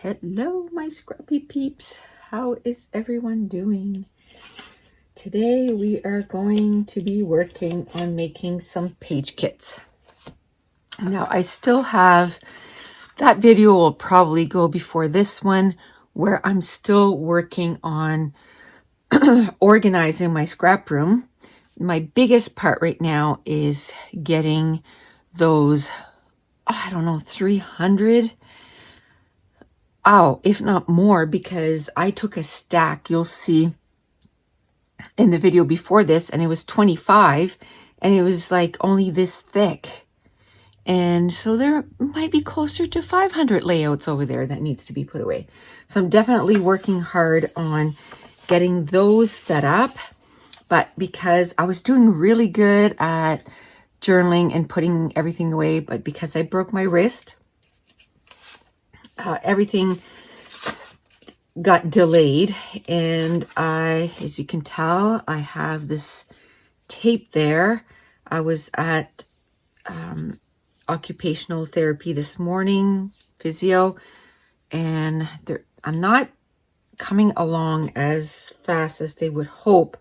Hello, my scrappy peeps. How is everyone doing? Today we are going to be working on making some page kits. Now I still have, that video will probably go before this one, where I'm still working on organizing my scrap room. My biggest part right now is getting those, I don't know, 300, if not more, because I took a stack, you'll see in the video before this, and it was 25, and it was like only this thick. And so there might be closer to 500 layouts over there that needs to be put away. So I'm definitely working hard on getting those set up. But because I was doing really good at journaling and putting everything away, but because I broke my wrist, everything got delayed. And as you can tell, I have this tape there. I was at occupational therapy this morning, physio, and I'm not coming along as fast as they would hope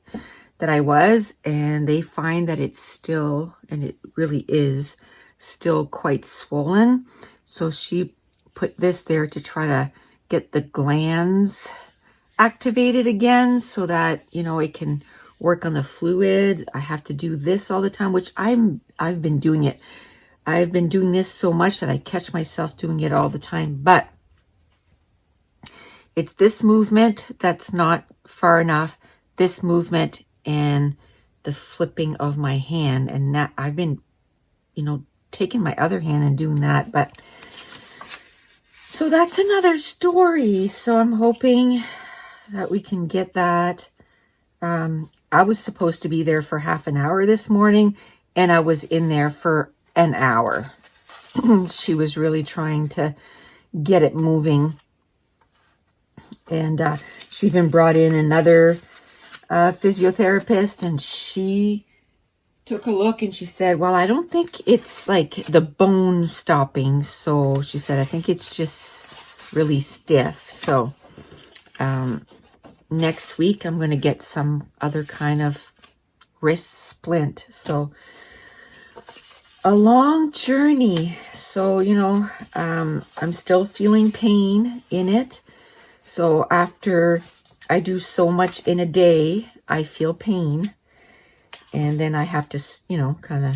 that I was, and they find that it's still, and it really is still quite swollen. So she put this there to try to get the glands activated again so that, you know, it can work on the fluid. I have to do this all the time, which I've been doing it. I've been doing this so much that I catch myself doing it all the time, but it's this movement that's not far enough, this movement and the flipping of my hand, and that I've been, you know, taking my other hand and doing that. But so that's another story. So I'm hoping that we can get that. I was supposed to be there for half an hour this morning, and I was in there for an hour. She was really trying to get it moving. And she even brought in another physiotherapist, and she took a look and she said, well, I don't think it's like the bone stopping. So she said, I think it's just really stiff. So next week I'm going to get some other kind of wrist splint. So a long journey. So, you know, I'm still feeling pain in it. So after I do so much in a day, I feel pain. And then I have to, you know, kind of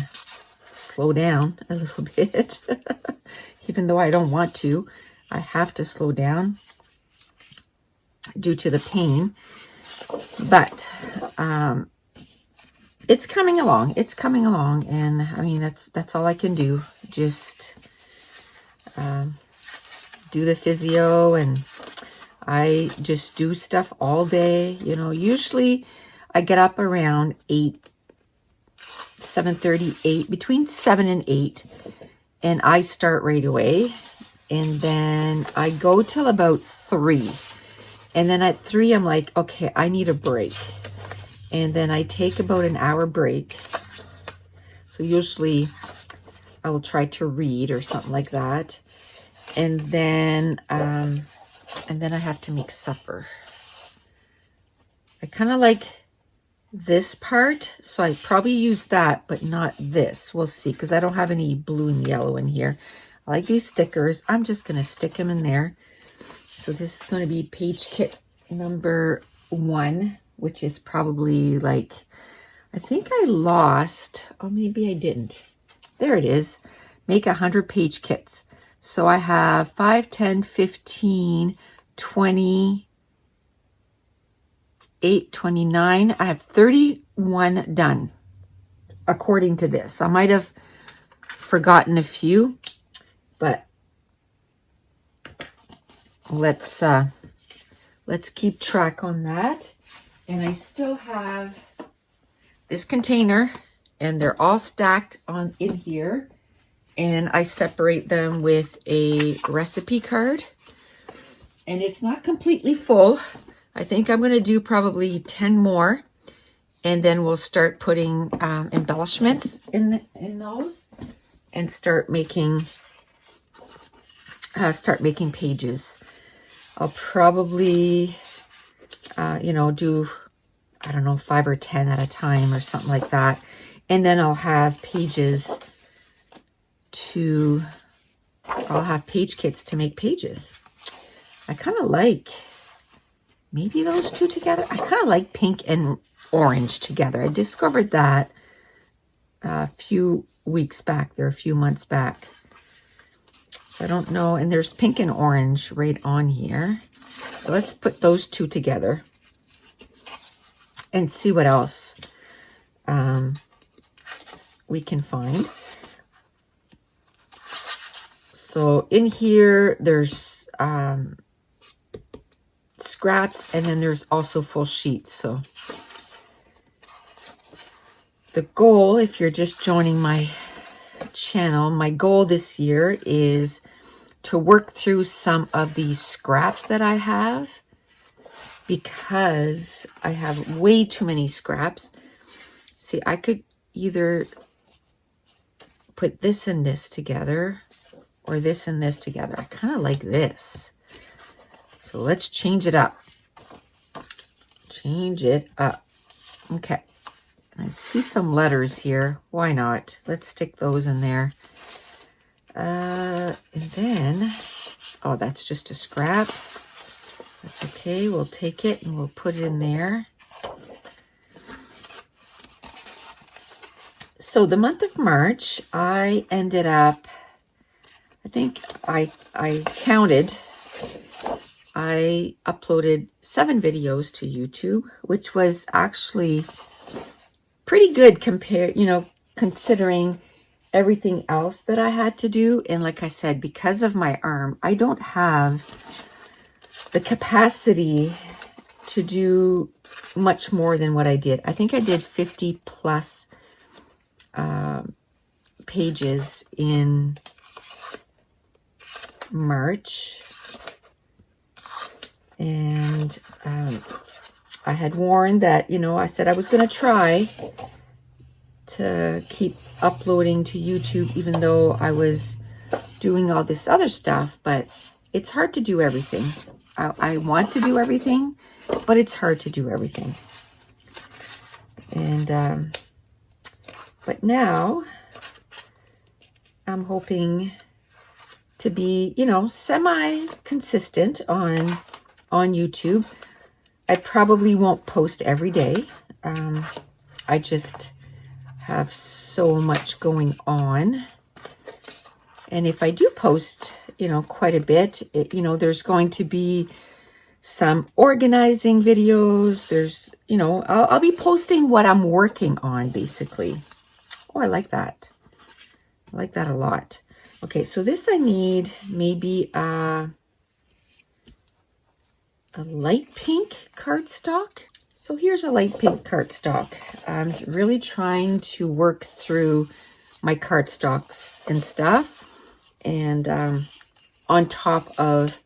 slow down a little bit. Even though I don't want to, I have to slow down due to the pain. But it's coming along. It's coming along. And I mean, that's all I can do. Just do the physio, and I just do stuff all day. You know, usually I get up around 7:30, 8, between 7 and 8, and I start right away. And then I go till about 3. And then at 3, I'm like, okay, I need a break. And then I take about an hour break. So usually I will try to read or something like that. And then I have to make supper. I kind of like this part, so I probably use that, but not this. We'll see, because I don't have any blue and yellow in here. I like these stickers. I'm just going to stick them in there. So this is going to be page kit number 1, which is probably like, I think I lost, oh, maybe I didn't. There it is. Make 100 page kits. So I have 5, 10, 15, 20, 8, 29. I have 31 done according to this. I might have forgotten a few, but let's keep track on that. And I still have this container, and they're all stacked on in here, and I separate them with a recipe card, and it's not completely full. I think I'm going to do probably 10 more, and then we'll start putting embellishments in those, and start making pages. I'll probably, you know, do, I don't know, 5 or 10 at a time or something like that. And then I'll have pages to, I'll have page kits to make pages. I kind of like maybe those two together. I kind of like pink and orange together. I discovered that a few weeks back. They're a few months back. So I don't know. And there's pink and orange right on here. So let's put those two together and see what else we can find. So in here, there's scraps, and then there's also full sheets. So the goal, if you're just joining my channel, my goal this year is to work through some of these scraps that I have, because I have way too many scraps. See, I could either put this and this together or this and this together. I kind of like this. So let's change it up. Change it up. Okay. And I see some letters here. Why not? Let's stick those in there. And then, oh, that's just a scrap. That's okay. We'll take it and we'll put it in there. So the month of March, I ended up, I think I counted, I uploaded 7 videos to YouTube, which was actually pretty good compared, you know, considering everything else that I had to do. And like I said, because of my arm, I don't have the capacity to do much more than what I did. I think I did 50 plus pages in March. And I had warned that, you know, I said I was going to try to keep uploading to YouTube, even though I was doing all this other stuff, but it's hard to do everything. I want to do everything, but it's hard to do everything. And, but now I'm hoping to be, you know, semi-consistent on YouTube. I probably won't post every day. I just have so much going on. And if I do post, you know, quite a bit, you know, there's going to be some organizing videos. There's, you know, I'll be posting what I'm working on, basically. Oh, I like that. I like that a lot. Okay, so this I need maybe a light pink cardstock. So here's a light pink cardstock. I'm really trying to work through my cardstocks and stuff. And on top of,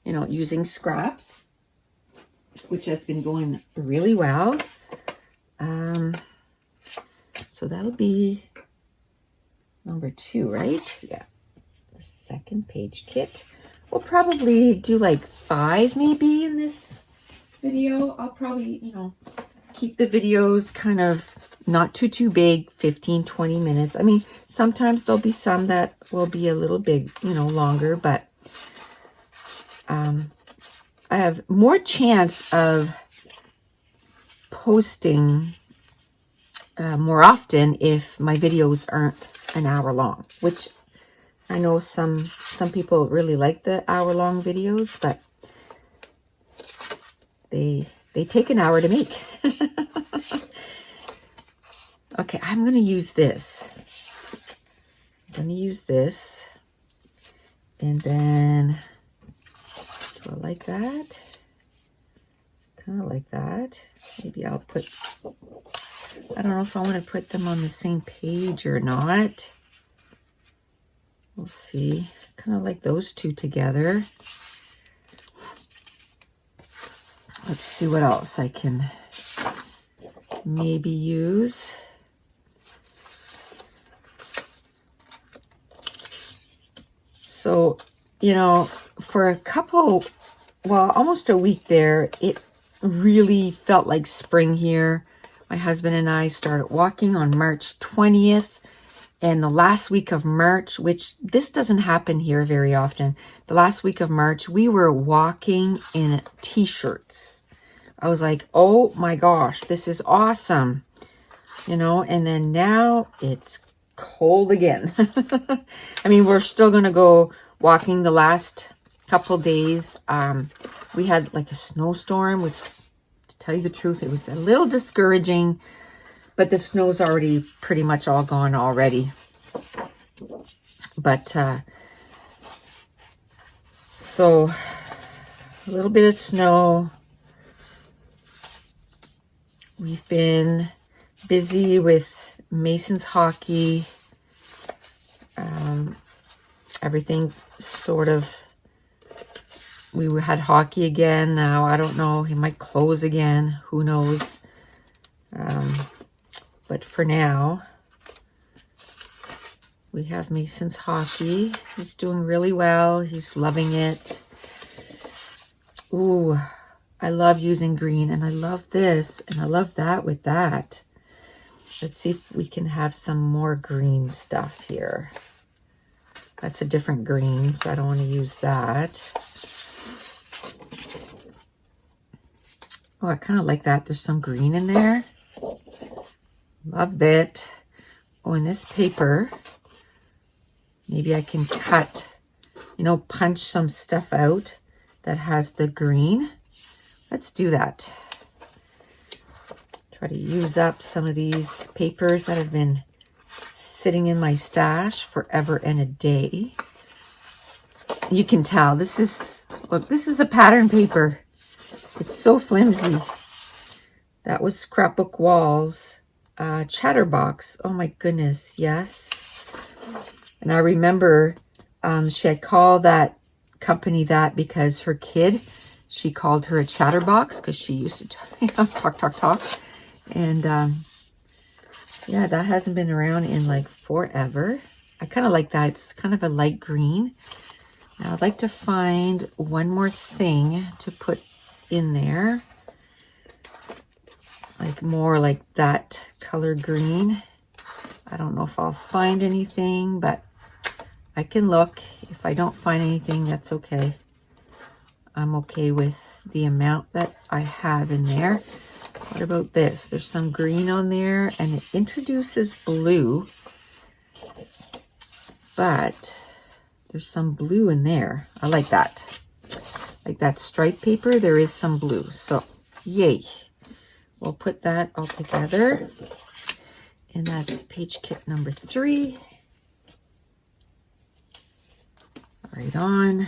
you know, using scraps, which has been going really well. So that'll be number 2, right? Yeah. The second page kit. We'll probably do like 5 maybe in this video. I'll probably, you know, keep the videos kind of not too big, 15-20 minutes. I mean, sometimes there'll be some that will be a little big, you know, longer, but I have more chance of posting more often if my videos aren't an hour long, which I know some people really like the hour-long videos, but they take an hour to make. Okay, I'm going to use this. I'm going to use this. And then, do I like that? Kind of like that. Maybe I'll put, I don't know if I want to put them on the same page or not. We'll see. Kind of like those two together. Let's see what else I can maybe use. So, you know, for a couple well, almost a week there, it really felt like spring here. My husband and I started walking on March 20th. And the last week of March, which this doesn't happen here very often, the last week of March, we were walking in t-shirts. I was like, oh my gosh, this is awesome. You know, and then now it's cold again. I mean, we're still going to go walking the last couple days. We had like a snowstorm, which, to tell you the truth, it was a little discouraging. But the snow's already pretty much all gone already. But, so, a little bit of snow. We've been busy with Mason's hockey. Everything sort of, we had hockey again. Now, I don't know, he might close again. Who knows? But for now, we have Mason's hockey. He's doing really well. He's loving it. Ooh, I love using green, and I love this, and I love that with that. Let's see if we can have some more green stuff here. That's a different green, so I don't want to use that. Oh, I kind of like that. There's some green in there. Love that. Oh, and this paper, maybe I can cut, you know, punch some stuff out that has the green. Let's do that. Try to use up some of these papers that have been sitting in my stash forever and a day. You can tell this is, look, this is a pattern paper. It's so flimsy. That was Scrapbook Walls. Chatterbox. Oh my goodness, yes. And I remember she had called that company that because her kid, she called her a chatterbox because she used to you know, talk. And yeah, that hasn't been around in like forever. I kind of like that. It's kind of a light green. Now I'd like to find one more thing to put in there. Like more like that color green. I don't know if I'll find anything, but I can look. If I don't find anything, that's okay. I'm okay with the amount that I have in there. What about this? There's some green on there, and it introduces blue, but there's some blue in there. I like that. Like that striped paper, there is some blue. So, yay. We'll put that all together. And that's page kit number 3. Right on.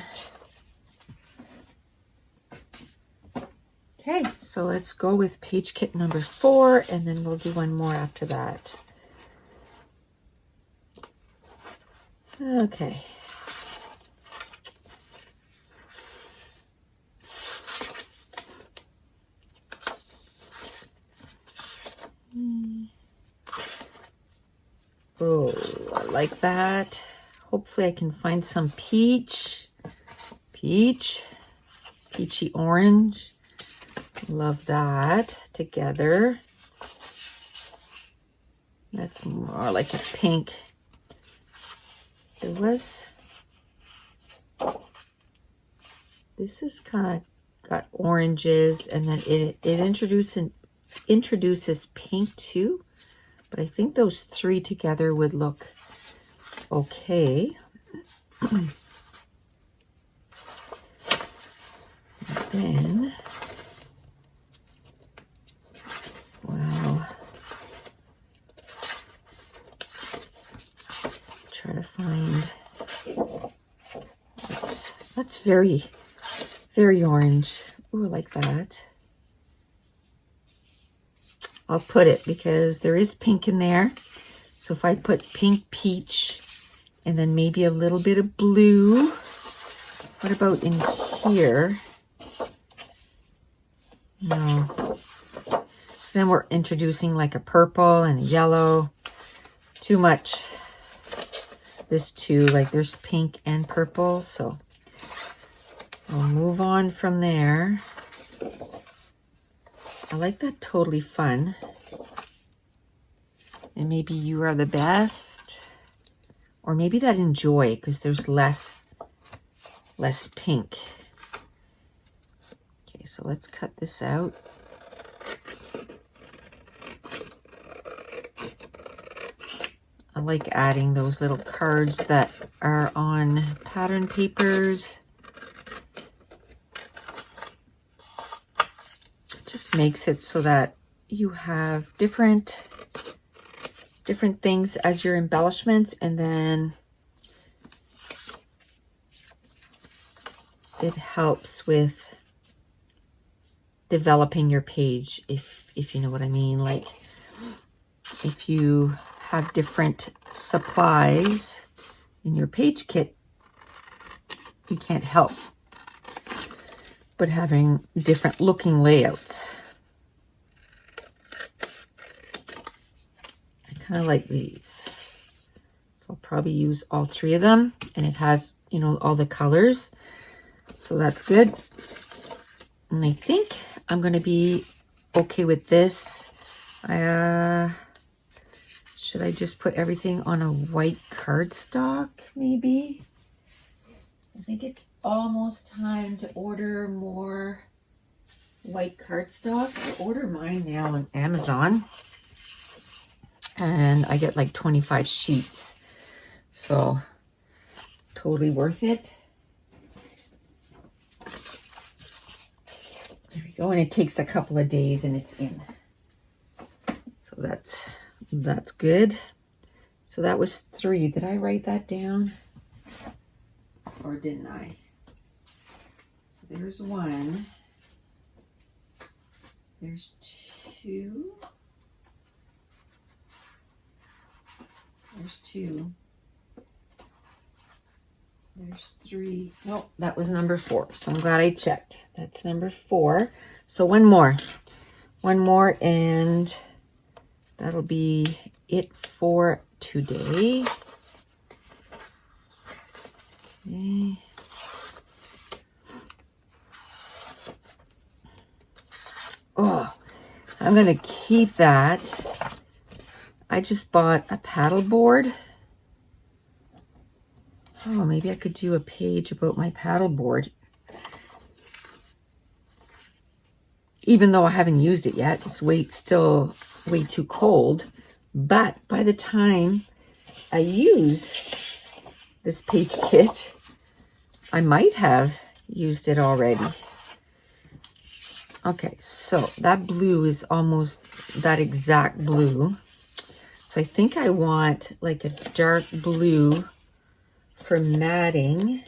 Okay, so let's go with page kit number 4, and then we'll do one more after that. Okay. Oh, I like that. Hopefully I can find some peachy orange. Love that together. That's more like a pink. This is kind of got oranges, and then it introduces pink too. But I think those 3 together would look okay. Then, wow. Try to find, that's very, very orange. Ooh, I like that. I'll put it because there is pink in there. So if I put pink, peach, and then maybe a little bit of blue. What about in here? No. So then we're introducing like a purple and a yellow. Too much. This too, like there's pink and purple. So I'll move on from there. I like that Totally Fun. And maybe You Are the Best. Or maybe that Enjoy, because there's less pink. Okay, so let's cut this out. I like adding those little cards that are on pattern papers. It just makes it so that you have different things as your embellishments, and then it helps with developing your page, if you know what I mean. Like if you have different supplies in your page kit, you can't help but having different looking layouts. I kind of like these, so I'll probably use all 3 of them, and it has, you know, all the colors, so that's good. And I think I'm going to be okay with this. Should I just put everything on a white cardstock, maybe? I think it's almost time to order more white cardstock. I order mine now on Amazon, and I get like 25 sheets, so totally worth it. There we go, and it takes a couple of days and it's in. So that's good. So that was 3. Did I write that down? Or didn't I? So there's 1. There's 2. There's 2. There's 3. Nope, that was number 4. So I'm glad I checked. That's number 4. So one more, and that'll be it for today. Okay. Oh, I'm gonna keep that. I just bought a paddle board. Oh, maybe I could do a page about my paddle board. Even though I haven't used it yet, it's still way too cold. But by the time I use this page kit, I might have used it already. Okay, so that blue is almost that exact blue. So I think I want like a dark blue for matting.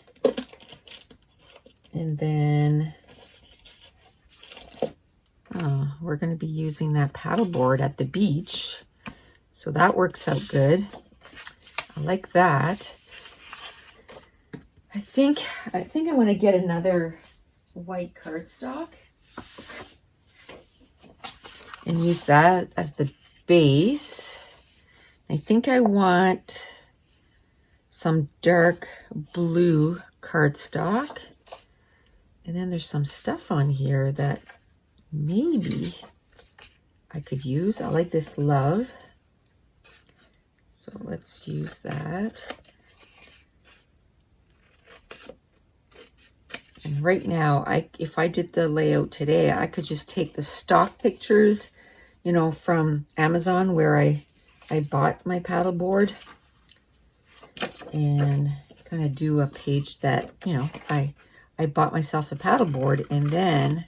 And then we're going to be using that paddleboard at the beach. So that works out good. I like that. I think I want to get another white cardstock and use that as the base. I think I want some dark blue cardstock. And then there's some stuff on here that maybe I could use. I like this love. So let's use that. And right now, if I did the layout today, I could just take the stock pictures, you know, from Amazon where I bought my paddleboard, and kind of do a page that, you know, I bought myself a paddleboard, and then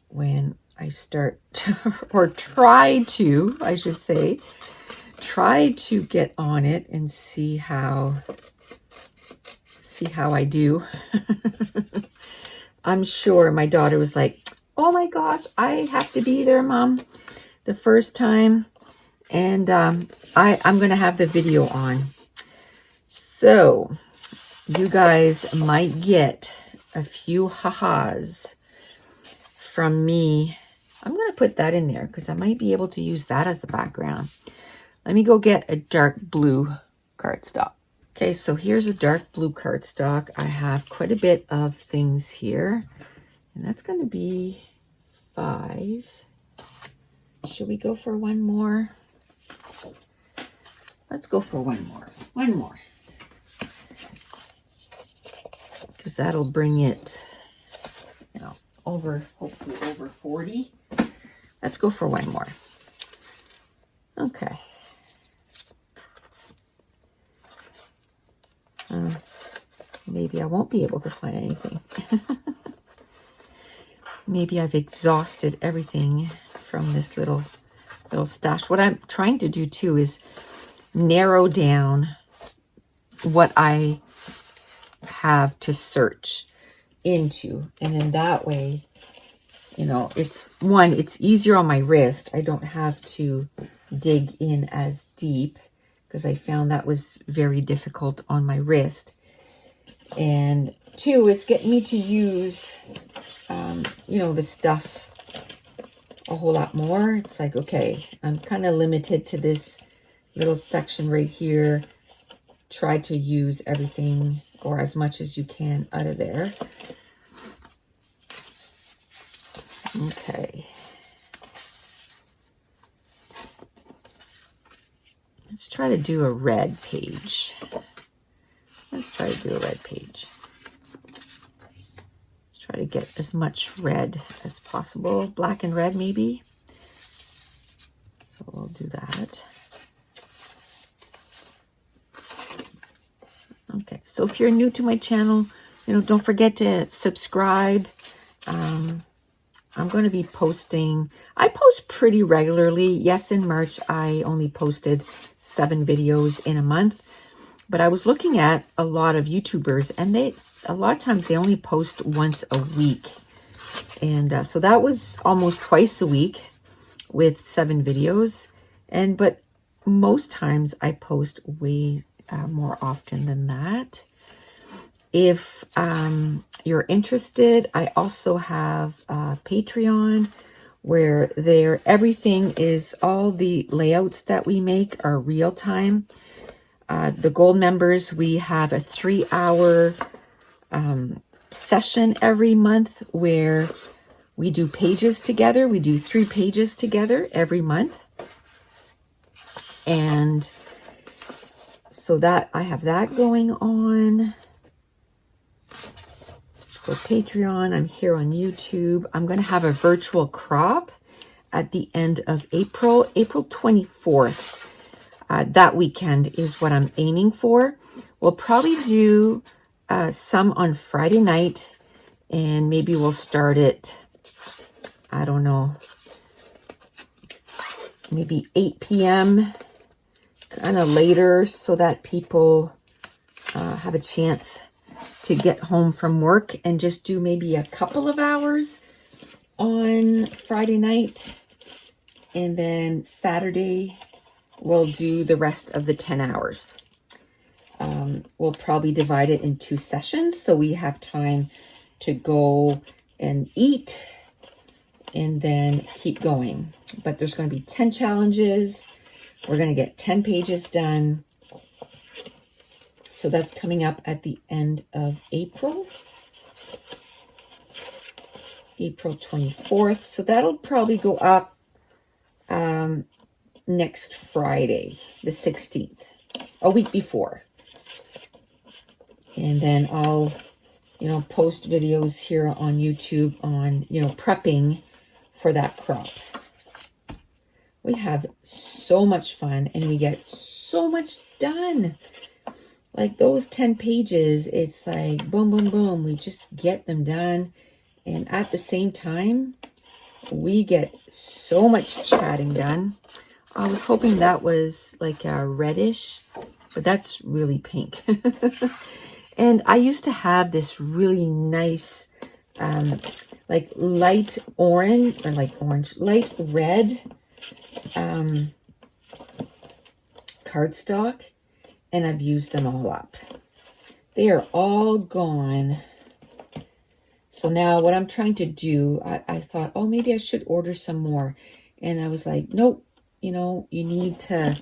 when I start to, or try to, I should say, try to get on it and see how I do. I'm sure my daughter was like, oh my gosh, I have to be there, Mom, the first time. And I'm going to have the video on. So you guys might get a few ha-has from me. I'm going to put that in there because I might be able to use that as the background. Let me go get a dark blue cardstock. Okay, so here's a dark blue cardstock. I have quite a bit of things here, and that's going to be 5. Should we go for one more? Let's go for one more. One more. Because that'll bring it, you know, over, hopefully over 40. Let's go for one more. Okay. Maybe I won't be able to find anything. Maybe I've exhausted everything from this little stash. What I'm trying to do too is narrow down what I have to search into. And then that way, you know, it's easier on my wrist. I don't have to dig in as deep because I found that was very difficult on my wrist. And 2, it's getting me to use, you know, the stuff a whole lot more. It's like, okay, I'm kind of limited to this little section right here. Try to use everything or as much as you can out of there. Okay. Let's try to do a red page. Let's try to do a red page. Let's try to get as much red as possible. Black and red, maybe. So we'll do that. Okay, so if you're new to my channel, you know, don't forget to subscribe. I'm going to be posting, I post pretty regularly. Yes, in March, I only posted 7 videos in a month. But I was looking at a lot of YouTubers, and a lot of times they only post once a week. And so that was almost twice a week with 7 videos. But most times I post way more often than that. If you're interested, I also have Patreon, where everything is, all the layouts that we make are real time. The gold members, we have a 3-hour session every month where we do pages together. We do 3 pages together every month. And so that I have that going on. So Patreon, I'm here on YouTube. I'm going to have a virtual crop at the end of April 24th. That weekend is what I'm aiming for. We'll probably do some on Friday night, and maybe we'll start it, I don't know, maybe 8 p.m., kind of later, so that people have a chance to get home from work and just do maybe a couple of hours on Friday night. And then Saturday, we'll do the rest of the 10 hours. We'll probably divide it in 2 sessions, so we have time to go and eat and then keep going. But there's going to be 10 challenges. We're going to get 10 pages done. So that's coming up at the end of April. April 24th. So that'll probably go up next Friday, the 16th, a week before. And then I'll, you know, post videos here on YouTube on, you know, prepping for that crop. We have so much fun and we get so much done. Like those 10 pages, it's like boom, boom, boom. We just get them done. And at the same time, we get so much chatting done. I was hoping that was like a reddish, but that's really pink. And I used to have this really nice, like light orange, or like orange, light red cardstock. And I've used them all up. They are all gone. So now what I'm trying to do, I thought, oh, maybe I should order some more. And I was like, nope, you know, you need to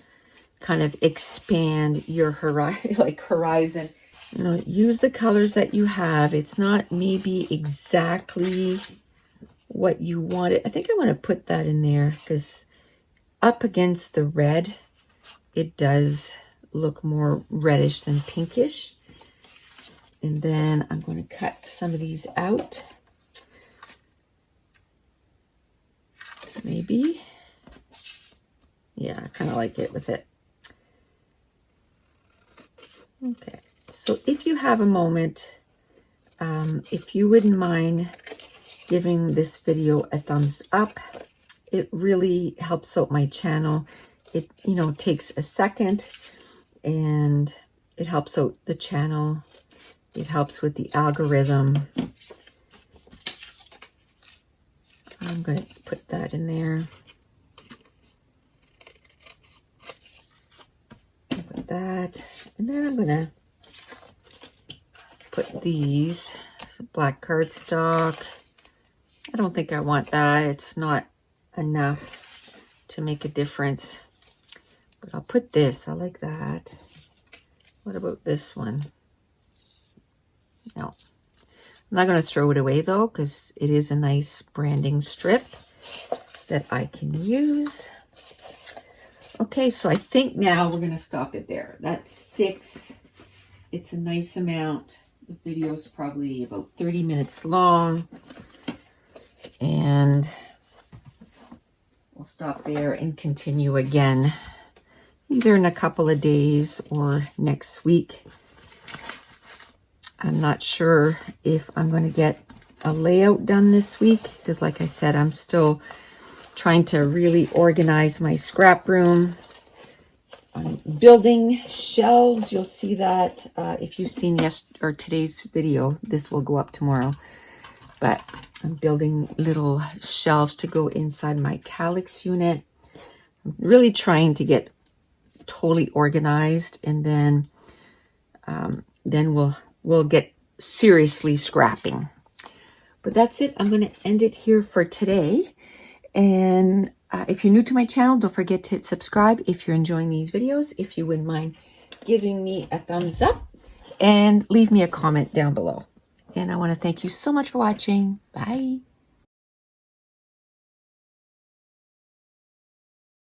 kind of expand your horizon. You know, use the colors that you have. It's not maybe exactly what you want it. I think I want to put that in there because up against the red, it does look more reddish than pinkish. And then I'm going to cut some of these out. Maybe. Yeah, I kind of like it with it. Okay, so if you have a moment, if you wouldn't mind giving this video a thumbs up, it really helps out my channel. It, you know, takes a second and it helps out the channel. It helps with the algorithm. I'm going to put that in there. Put that. And then I'm going to put these. Some black cardstock. I don't think I want that. It's not enough to make a difference. But I'll put this. I like that. What about this one? No. I'm not going to throw it away though, because it is a nice branding strip that I can use. Okay, so I think now we're going to stop it there. That's 6. It's a nice amount. The video is probably about 30 minutes long. And we'll stop there and continue again, either in a couple of days or next week. I'm not sure if I'm going to get a layout done this week because, like I said, I'm still trying to really organize my scrap room. I'm building shelves. You'll see that if you've seen today's video. This will go up tomorrow. But I'm building little shelves to go inside my calyx unit. I'm really trying to get totally organized, and then we'll get seriously scrapping. But that's it. I'm going to end it here for today. And if you're new to my channel, don't forget to hit subscribe if you're enjoying these videos. If you wouldn't mind giving me a thumbs up and leave me a comment down below. And I want to thank you so much for watching. Bye.